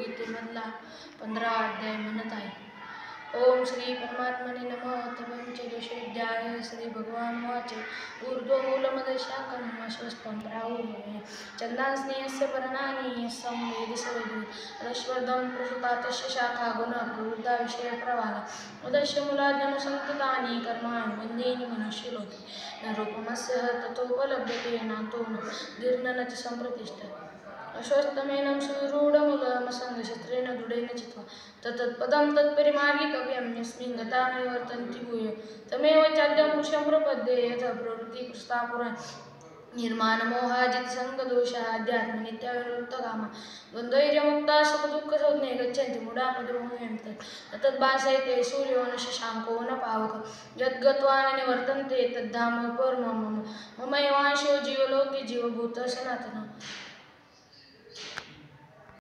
भगवद्गीतेमधला 15वा अध्याय म्हणत आहे. ओम श्री परमात्मने नमः. पंचदशोऽध्यायः. श्री भगवान वाच. ऊर्ध्वमूलमदशाकं अश्वत्थं प्राहुर्व्यये छन्दांसि पर्णानि यस्तं वेद स वेदवित् अधश्चर्ध्वं प्रसृता तस्य शाखा गुणः प्रवृद्धा विषयप्रवाला उदस्य मूलाद्यनुसन्ततानि कर्माणि वन्देनि मनुष्यलोके न रूपमस्य ततोपलभ्यते नातो न दीर्घं न च सम्प्रतिष्ठते. अश्वत्थमेनं सुरूढमूलमसङ्गशस्त्रेण दृढेन चित्वा तत्पदं तत्परिमार्गितव्यं यस्मिन् गता न वर्तन्ति भूय तमेव चाद्यं पुरुषं प्रपद्ये यतः प्रवृत्तिः प्रसृता पुराणे निर्माणमोहाजितसङ्गदोषाः अध्यात्मनित्याविनिवृत्तकामा द्वन्द्वैर्यमुक्ताः सुखदुःखसंज्ञे गच्छन्ति मूढापदमूढं न तद्भासयते सूर्यो न शशाङ्को न पावकः यद्गत्वा न निवर्तन्ते तद्धाम परमं मम ममैवांशो जीवलोके जीवभूतः सनातनः.